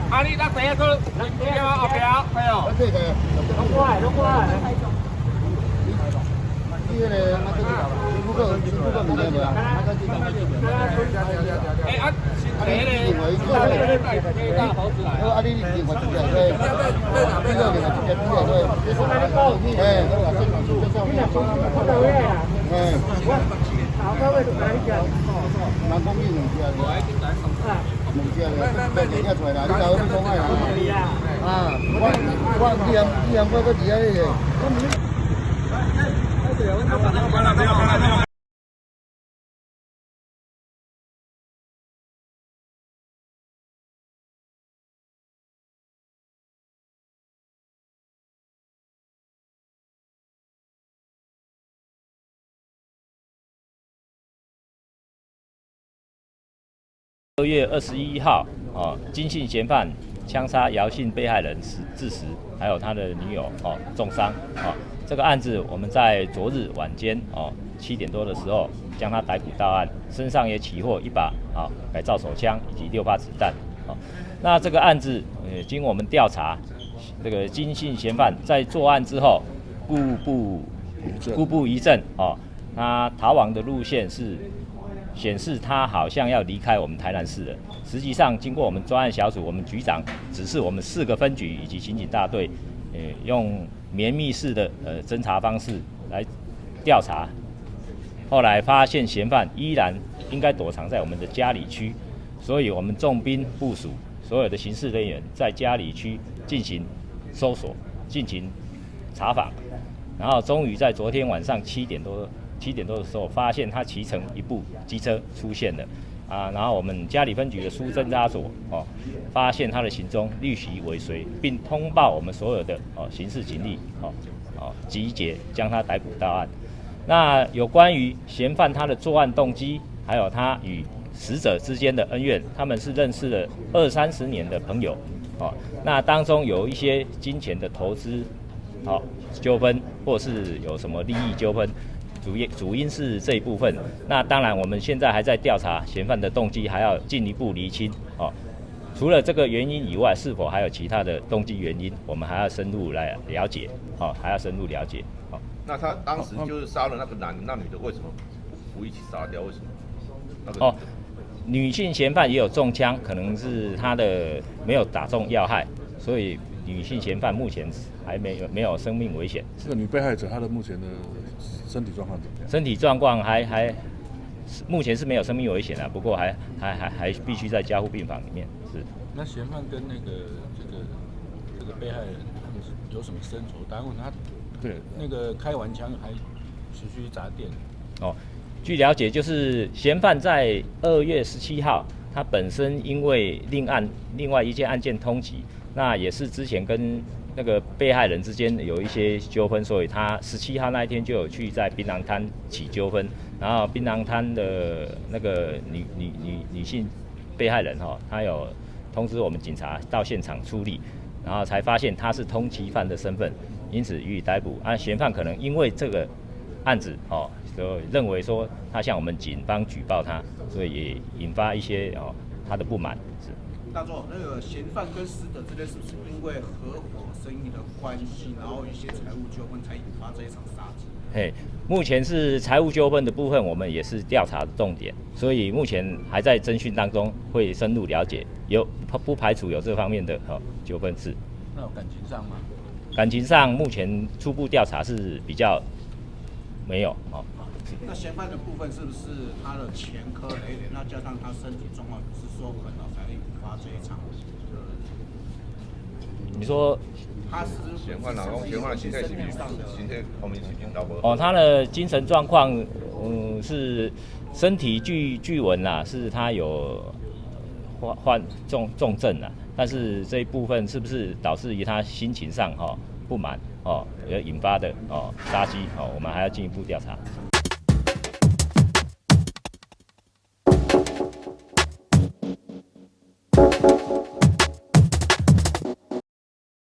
啊，你那第一个，你要后边，可以哦。拢过来，拢过来。你那个新富个明天的啊？哎啊，啊，你另外一只对，第二另外一只对，好，各位哪里讲？南方面两只的，两只的，被人家出来啦，你搞要讲啊？啊，我念过个字啊，2月21号，金姓嫌犯枪杀姚姓被害人致死，还有他的女友重伤。这个案子我们在昨日晚间7点多的时候将他逮捕到案，身上也起获1把改造手枪以及6发子弹。那这个案子经我们调查，这个金姓嫌犯在作案之后故布疑阵，他逃亡的路线是显示他好像要离开我们台南市了。实际上，经过我们专案小组，我们局长指示我们4个分局以及刑警大队，用绵密式的侦查方式来调查。后来发现嫌犯依然应该躲藏在我们的嘉里区，所以我们重兵部署所有的刑事人员在嘉里区进行搜索、进行查访，然后终于在昨天晚上7点多的时候，发现他骑乘一部机车出现了，然后我们嘉里分局的苏侦查所发现他的行踪，立即尾随，并通报我们所有的刑事警力集结，将他逮捕到案。那有关于嫌犯他的作案动机，还有他与死者之间的恩怨，他们是认识了20-30年的朋友，那当中有一些金钱的投资纠纷，或是有什么利益纠纷。主因是这一部分，那当然我们现在还在调查嫌犯的动机，还要进一步厘清。除了这个原因以外，是否还有其他的动机原因，我们还要深入来了解。还要深入了解。那他当时就是杀了那个男的，那女的为什么不一起杀掉？为什么？女性嫌犯也有中枪，可能是她的没有打中要害，所以女性嫌犯目前还没有生命危险。这个女被害者她的目前的身体状况怎么样？身体状况还目前是没有生命危险的，不过还必须在加护病房里面。是。那嫌犯跟这个被害人他们有什么深仇大恨？他对那个开完枪还持续砸店。据了解，就是嫌犯在2月17号，他本身因为另外一件案件通缉，那也是之前跟那个被害人之间有一些纠纷，所以他17号那一天就有去在槟榔摊起纠纷，然后槟榔摊的那个女性被害人她有通知我们警察到现场处理，然后才发现他是通缉犯的身份，因此予以逮捕。嫌犯可能因为这个案子就认为说他向我们警方举报他，所以也引发一些他的不满。是。大作，那个嫌犯跟死者之间是不是因为合伙生意的关系，然后一些财务纠纷才引发这一场杀机？目前是财务纠纷的部分，我们也是调查的重点，所以目前还在侦讯当中，会深入了解，不排除有这方面的纠纷是。那有感情上吗？感情上目前初步调查是比较没有。那嫌犯的部分是不是他的前科累累，那加上他身体状况不是说很好，才会引发这一场？你说他是嫌犯的心态后面他的精神状况是身体具稳啦，是他有患重症啦，但是这一部分是不是导致于他心情上不满而引发的杀机我们还要进一步调查。